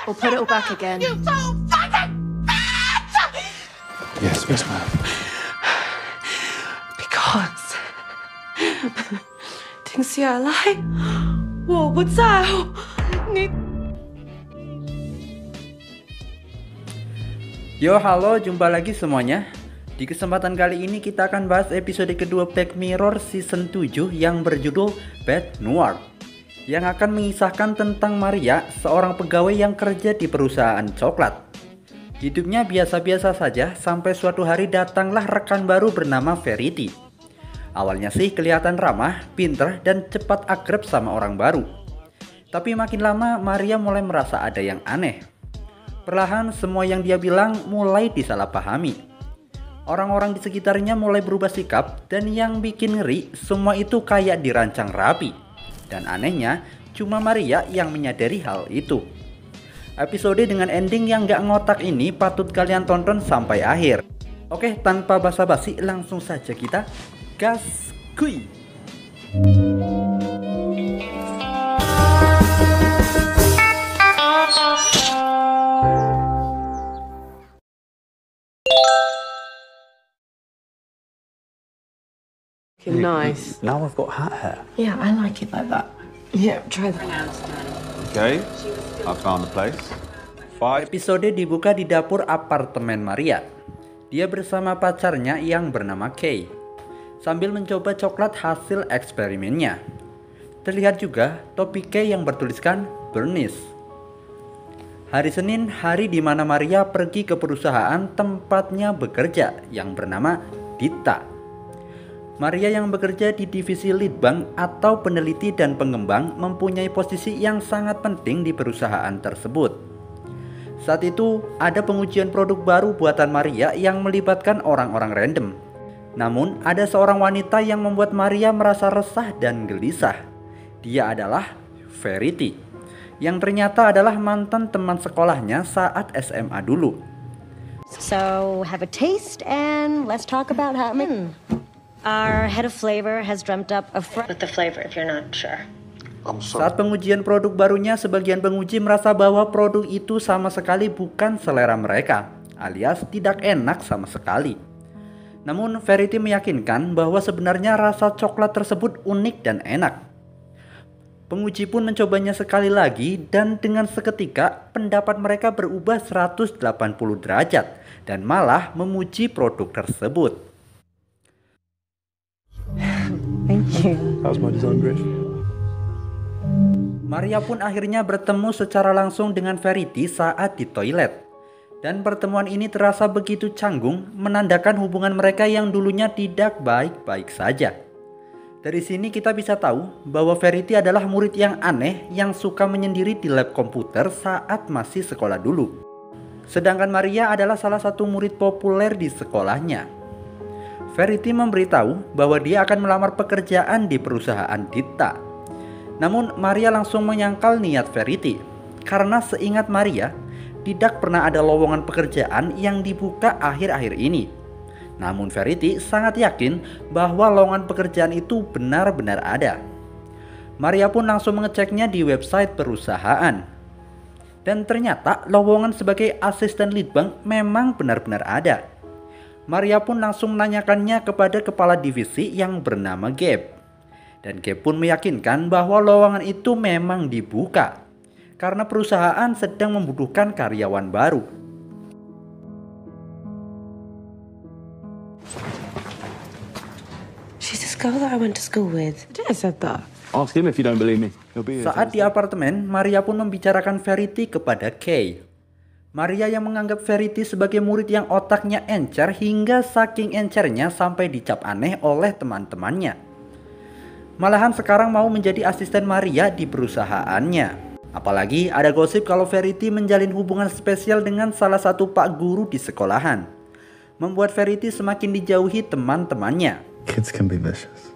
We'll put it all back again. You so fucking bitch! Yes, ma'am. Because 听下来，我不在乎你。 Yo, halo, jumpa lagi semuanya. Di kesempatan kali ini kita akan bahas episode kedua Black Mirror Season 7 yang berjudul Bad Noir, yang akan mengisahkan tentang Maria, seorang pegawai yang kerja di perusahaan coklat. Hidupnya biasa-biasa saja sampai suatu hari datanglah rekan baru bernama Verity. Awalnya sih kelihatan ramah, pinter, dan cepat akrab sama orang baru. Tapi makin lama Maria mulai merasa ada yang aneh. Perlahan semua yang dia bilang mulai disalahpahami. Orang-orang di sekitarnya mulai berubah sikap, dan yang bikin ngeri, semua itu kayak dirancang rapi. Dan anehnya, cuma Maria yang menyadari hal itu. Episode dengan ending yang gak ngotak ini patut kalian tonton sampai akhir. Oke, tanpa basa-basi langsung saja kita gas kuy. Nice. Now I've got hat hair. Yeah, I like it like that. Yeah, try that. Okay, I found the place. 5. Episode dibuka di dapur apartemen Maria. Dia bersama pacarnya yang bernama Kay, sambil mencoba coklat hasil eksperimennya. Terlihat juga topi Kay yang bertuliskan Bernice. Hari Senin, hari di mana Maria pergi ke perusahaan tempatnya bekerja yang bernama Dita. Maria yang bekerja di divisi lead bank atau peneliti dan pengembang mempunyai posisi yang sangat penting di perusahaan tersebut. Saat itu ada pengujian produk baru buatan Maria yang melibatkan orang-orang random. Namun ada seorang wanita yang membuat Maria merasa resah dan gelisah. Dia adalah Verity, yang ternyata adalah mantan teman sekolahnya saat SMA dulu. So have a taste and let's talk about how it makes. Our head of flavor has dreamt up a with the flavor if you're not sure. Saat pengujian produk barunya, sebagian penguji merasa bahwa produk itu sama sekali bukan selera mereka, alias tidak enak sama sekali. Namun Verity meyakinkan bahwa sebenarnya rasa coklat tersebut unik dan enak. Penguji pun mencobanya sekali lagi, dan dengan seketika pendapat mereka berubah 180 derajat dan malah memuji produk tersebut. Thank you. How's my design, Griff? Maria pun akhirnya bertemu secara langsung dengan Verity saat di toilet. Dan pertemuan ini terasa begitu canggung, menandakan hubungan mereka yang dulunya tidak baik-baik saja. Dari sini kita bisa tahu bahwa Verity adalah murid yang aneh yang suka menyendiri di lab komputer saat masih sekolah dulu. Sedangkan Maria adalah salah satu murid populer di sekolahnya. Verity memberitahu bahwa dia akan melamar pekerjaan di perusahaan Dita. Namun Maria langsung menyangkal niat Verity, karena seingat Maria tidak pernah ada lowongan pekerjaan yang dibuka akhir-akhir ini. Namun Verity sangat yakin bahwa lowongan pekerjaan itu benar-benar ada. Maria pun langsung mengeceknya di website perusahaan. Dan ternyata lowongan sebagai asisten lead bank memang benar-benar ada. Maria pun langsung menanyakannya kepada kepala divisi yang bernama Gabe. Dan Gabe pun meyakinkan bahwa lowongan itu memang dibuka karena perusahaan sedang membutuhkan karyawan baru. She's this girl that I went to school with. I said that. Ask him if you don't believe me. He'll be here. Saat di apartemen, Maria pun membicarakan Verity kepada Kay. Maria yang menganggap Verity sebagai murid yang otaknya encer hingga saking encernya sampai dicap aneh oleh teman-temannya. Malahan sekarang mau menjadi asisten Maria di perusahaannya. Apalagi ada gosip kalau Verity menjalin hubungan spesial dengan salah satu pak guru di sekolahan. Membuat Verity semakin dijauhi teman-temannya. Kids can be vicious.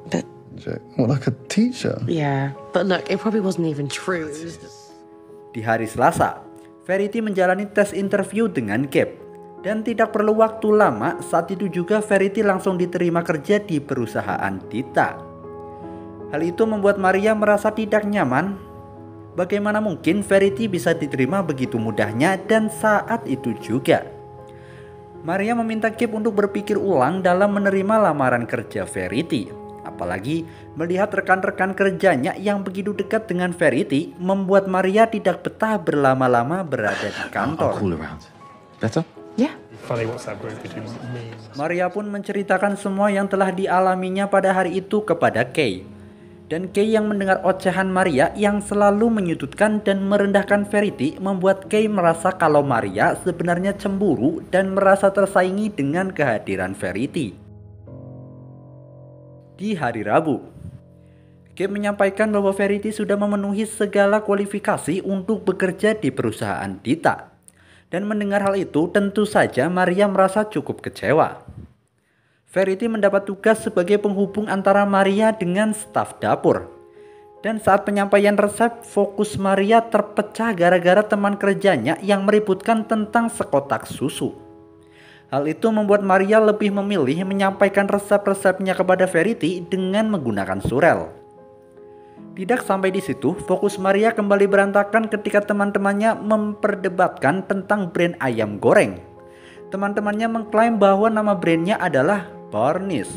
But Well, like a teacher. yeah, but look, it probably wasn't even true. Di hari Selasa, Verity menjalani tes interview dengan Gabe. Dan tidak perlu waktu lama, saat itu juga Verity langsung diterima kerja di perusahaan Dita. Hal itu membuat Maria merasa tidak nyaman Bagaimana mungkin Verity bisa diterima begitu mudahnya dan saat itu juga? Maria meminta Gabe untuk berpikir ulang dalam menerima lamaran kerja Verity. Apalagi melihat rekan-rekan kerjanya yang begitu dekat dengan Verity membuat Maria tidak betah berlama-lama berada di kantor. Yeah. Maria pun menceritakan semua yang telah dialaminya pada hari itu kepada Kay. Dan Kay yang mendengar ocehan Maria yang selalu menyudutkan dan merendahkan Verity membuat Kay merasa kalau Maria sebenarnya cemburu dan merasa tersaingi dengan kehadiran Verity. Di hari Rabu, Kay menyampaikan bahwa Verity sudah memenuhi segala kualifikasi untuk bekerja di perusahaan Dita. Dan mendengar hal itu tentu saja Maria merasa cukup kecewa. Verity mendapat tugas sebagai penghubung antara Maria dengan staf dapur. Dan saat penyampaian resep, fokus Maria terpecah gara-gara teman kerjanya yang meributkan tentang sekotak susu. Hal itu membuat Maria lebih memilih menyampaikan resep-resepnya kepada Verity dengan menggunakan surel. Tidak sampai di situ, fokus Maria kembali berantakan ketika teman-temannya memperdebatkan tentang brand ayam goreng. Teman-temannya mengklaim bahwa nama brandnya adalah Barnis.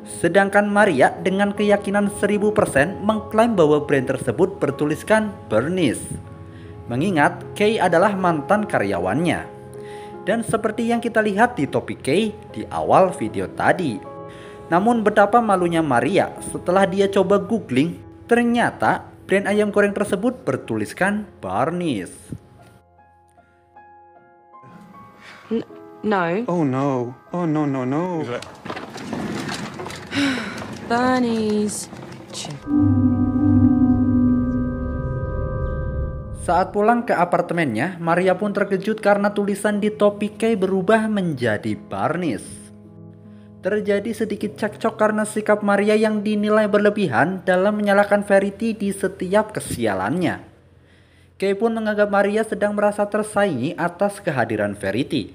Sedangkan Maria dengan keyakinan 1000% mengklaim bahwa brand tersebut bertuliskan Bernice. Mengingat Kay adalah mantan karyawannya. Dan seperti yang kita lihat di topik Kay di awal video tadi. Namun betapa malunya Maria setelah dia coba googling, ternyata brand ayam goreng tersebut bertuliskan Barnis. No. Oh no. Oh no, no, no. Bernie's. Saat pulang ke apartemennya, Maria pun terkejut karena tulisan di topi Kay berubah menjadi Barnis. Terjadi sedikit cekcok karena sikap Maria yang dinilai berlebihan dalam menyalahkan Verity di setiap kesialannya. Kay pun menganggap Maria sedang merasa tersaingi atas kehadiran Verity.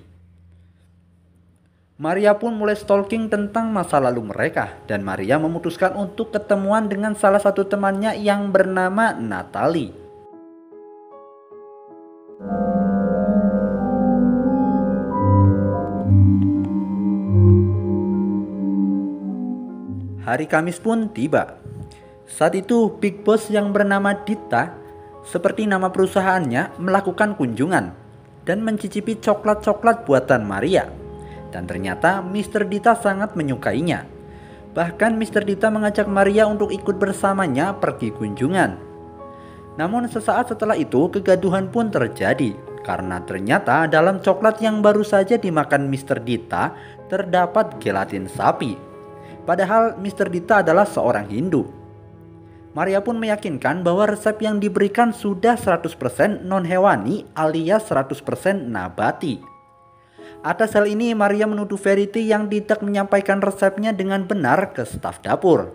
Maria pun mulai stalking tentang masa lalu mereka dan Maria memutuskan untuk ketemuan dengan salah satu temannya yang bernama Natalie. Hari Kamis pun tiba. Saat itu Big Boss yang bernama Dita, seperti nama perusahaannya, melakukan kunjungan dan mencicipi coklat-coklat buatan Maria. Dan ternyata Mr. Dita sangat menyukainya. Bahkan Mr. Dita mengajak Maria untuk ikut bersamanya pergi kunjungan. Namun sesaat setelah itu kegaduhan pun terjadi. Karena ternyata dalam coklat yang baru saja dimakan Mr. Dita terdapat gelatin sapi. Padahal Mr. Dita adalah seorang Hindu. Maria pun meyakinkan bahwa resep yang diberikan sudah 100% non-hewani alias 100% nabati. Atas hal ini Maria menuduh Verity yang tidak menyampaikan resepnya dengan benar ke staf dapur.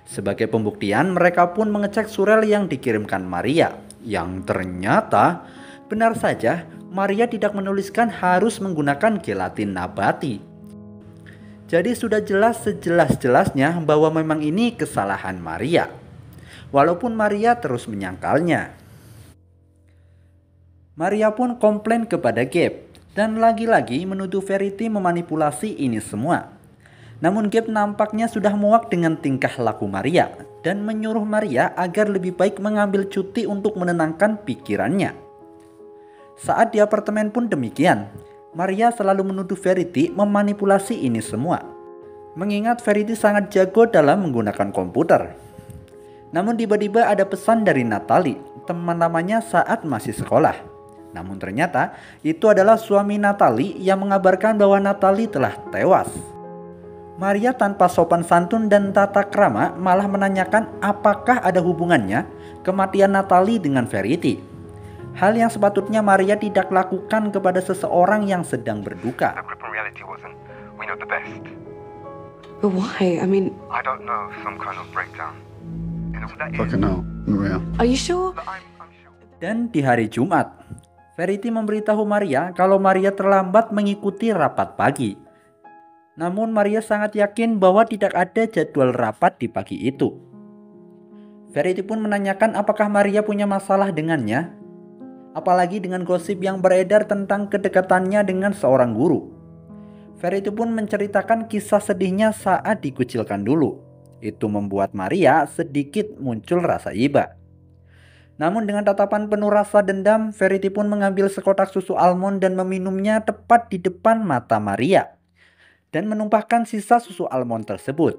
Sebagai pembuktian mereka pun mengecek surel yang dikirimkan Maria. Yang ternyata benar saja Maria tidak menuliskan harus menggunakan gelatin nabati. Jadi sudah jelas sejelas-jelasnya bahwa memang ini kesalahan Maria. Walaupun Maria terus menyangkalnya. Maria pun komplain kepada Gabe. Dan lagi-lagi menuduh Verity memanipulasi ini semua. Namun Gabe nampaknya sudah muak dengan tingkah laku Maria dan menyuruh Maria agar lebih baik mengambil cuti untuk menenangkan pikirannya. Saat di apartemen pun demikian. Maria selalu menuduh Verity memanipulasi ini semua. Mengingat Verity sangat jago dalam menggunakan komputer. Namun tiba-tiba ada pesan dari Natalie, teman lamanya saat masih sekolah. Namun ternyata itu adalah suami Natalie yang mengabarkan bahwa Natalie telah tewas. Maria tanpa sopan santun dan tata krama malah menanyakan apakah ada hubungannya kematian Natalie dengan Verity. Hal yang sepatutnya Maria tidak lakukan kepada seseorang yang sedang berduka. But why? I mean, I don't know, some kind of breakdown. Fucking no, Maria. are you sure? Dan di hari Jumat, Verity memberitahu Maria kalau Maria terlambat mengikuti rapat pagi. Namun Maria sangat yakin bahwa tidak ada jadwal rapat di pagi itu. Verity pun menanyakan apakah Maria punya masalah dengannya, apalagi dengan gosip yang beredar tentang kedekatannya dengan seorang guru. Verity pun menceritakan kisah sedihnya saat dikucilkan dulu. Itu membuat Maria sedikit muncul rasa iba. Namun dengan tatapan penuh rasa dendam, Verity pun mengambil sekotak susu almond dan meminumnya tepat di depan mata Maria dan menumpahkan sisa susu almond tersebut.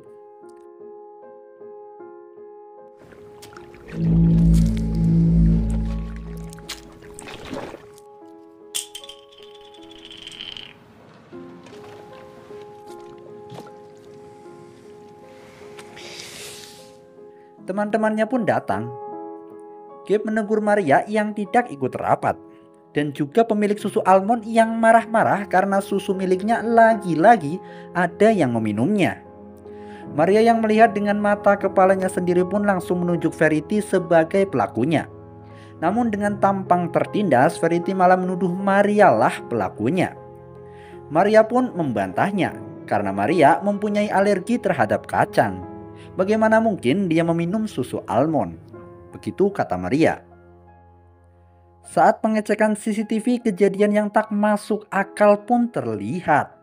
Teman-temannya pun datang. Gabe menegur Maria yang tidak ikut rapat, dan juga pemilik susu almond yang marah-marah karena susu miliknya lagi-lagi ada yang meminumnya. Maria yang melihat dengan mata kepalanya sendiri pun langsung menunjuk Verity sebagai pelakunya. Namun dengan tampang tertindas, Verity malah menuduh Maria lah pelakunya. Maria pun membantahnya karena Maria mempunyai alergi terhadap kacang. Bagaimana mungkin dia meminum susu almond? Begitu kata Maria. Saat pengecekan CCTV, kejadian yang tak masuk akal pun terlihat,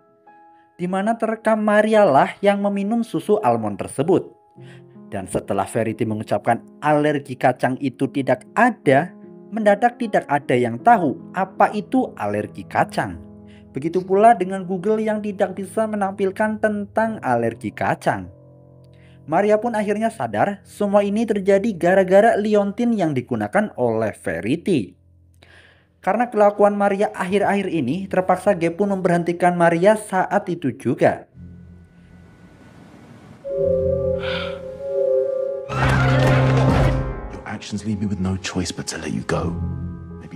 di mana terekam Maria lah yang meminum susu almond tersebut. Dan setelah Verity mengucapkan alergi kacang itu tidak ada, mendadak tidak ada yang tahu apa itu alergi kacang. Begitu pula dengan Google yang tidak bisa menampilkan tentang alergi kacang. Maria pun akhirnya sadar semua ini terjadi gara-gara liontin yang digunakan oleh Verity. Karena kelakuan Maria akhir-akhir ini, terpaksa Gabe pun memberhentikan Maria saat itu juga. Your actions leave me with no choice but to let you go.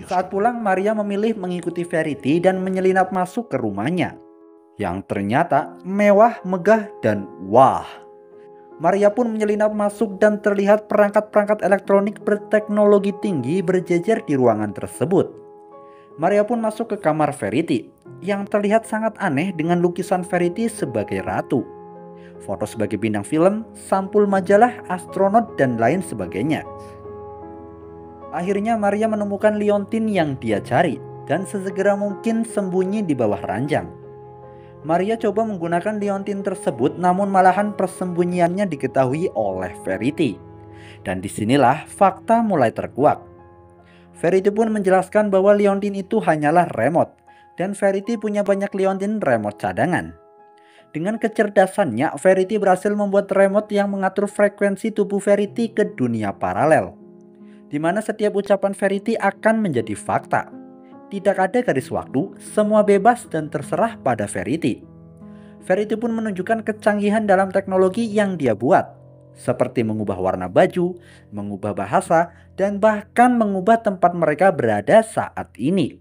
Saat pulang, Maria memilih mengikuti Verity dan menyelinap masuk ke rumahnya, yang ternyata mewah, megah, dan wah. Maria pun menyelinap masuk dan terlihat perangkat-perangkat elektronik berteknologi tinggi berjejer di ruangan tersebut. Maria pun masuk ke kamar Verity yang terlihat sangat aneh dengan lukisan Verity sebagai ratu, foto sebagai bintang film, sampul majalah, astronot, dan lain sebagainya. Akhirnya Maria menemukan liontin yang dia cari dan sesegera mungkin sembunyi di bawah ranjang. Maria coba menggunakan liontin tersebut, namun malahan persembunyiannya diketahui oleh Verity. Dan disinilah fakta mulai terkuak. Verity pun menjelaskan bahwa liontin itu hanyalah remote, dan Verity punya banyak liontin remote cadangan. Dengan kecerdasannya, Verity berhasil membuat remote yang mengatur frekuensi tubuh Verity ke dunia paralel, di mana setiap ucapan Verity akan menjadi fakta. Tidak ada garis waktu, semua bebas dan terserah pada Verity. Verity pun menunjukkan kecanggihan dalam teknologi yang dia buat, seperti mengubah warna baju, mengubah bahasa, dan bahkan mengubah tempat mereka berada saat ini.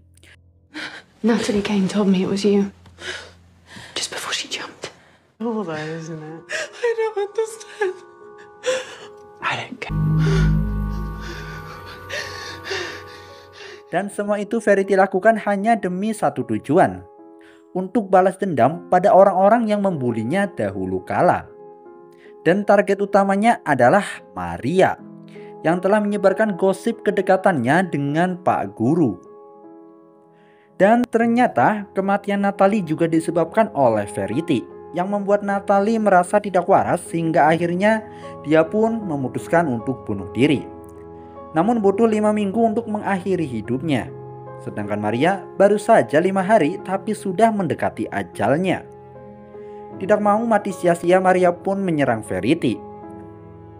Natalie Kane told me it was you. Just before she jumped. All that, isn't it? I don't understand. I don't care. Dan semua itu Verity lakukan hanya demi satu tujuan, untuk balas dendam pada orang-orang yang membulinya dahulu kala. Dan target utamanya adalah Maria, yang telah menyebarkan gosip kedekatannya dengan Pak Guru. Dan ternyata kematian Natalie juga disebabkan oleh Verity, yang membuat Natalie merasa tidak waras sehingga akhirnya dia pun memutuskan untuk bunuh diri. Namun butuh 5 minggu untuk mengakhiri hidupnya. Sedangkan Maria baru saja 5 hari tapi sudah mendekati ajalnya. Tidak mau mati sia-sia, Maria pun menyerang Verity.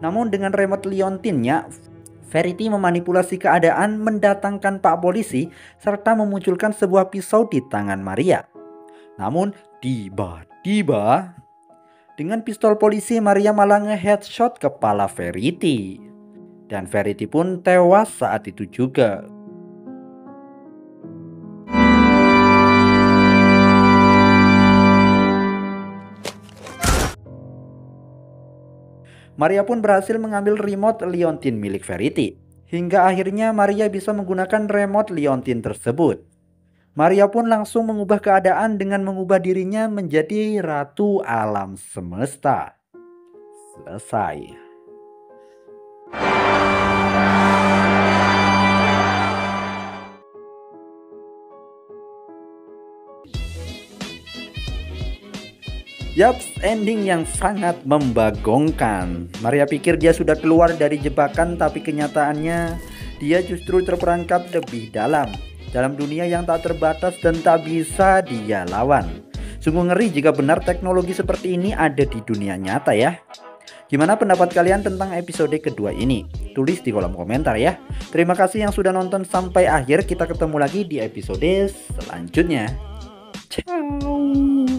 Namun dengan remote liontinnya, Verity memanipulasi keadaan, mendatangkan Pak Polisi, serta memunculkan sebuah pisau di tangan Maria. Namun tiba-tiba dengan pistol polisi, Maria malah nge-headshot kepala Verity. Dan Verity pun tewas saat itu juga. Maria pun berhasil mengambil remote liontin milik Verity. Hingga akhirnya Maria bisa menggunakan remote liontin tersebut. Maria pun langsung mengubah keadaan dengan mengubah dirinya menjadi ratu alam semesta. Selesai. Yaps, ending yang sangat membagongkan. Maria pikir dia sudah keluar dari jebakan, tapi kenyataannya dia justru terperangkap lebih dalam dunia yang tak terbatas dan tak bisa dia lawan. Sungguh ngeri jika benar teknologi seperti ini ada di dunia nyata ya. Gimana pendapat kalian tentang episode kedua ini? Tulis di kolom komentar ya. Terima kasih yang sudah nonton sampai akhir. Kita ketemu lagi di episode selanjutnya. Ciao.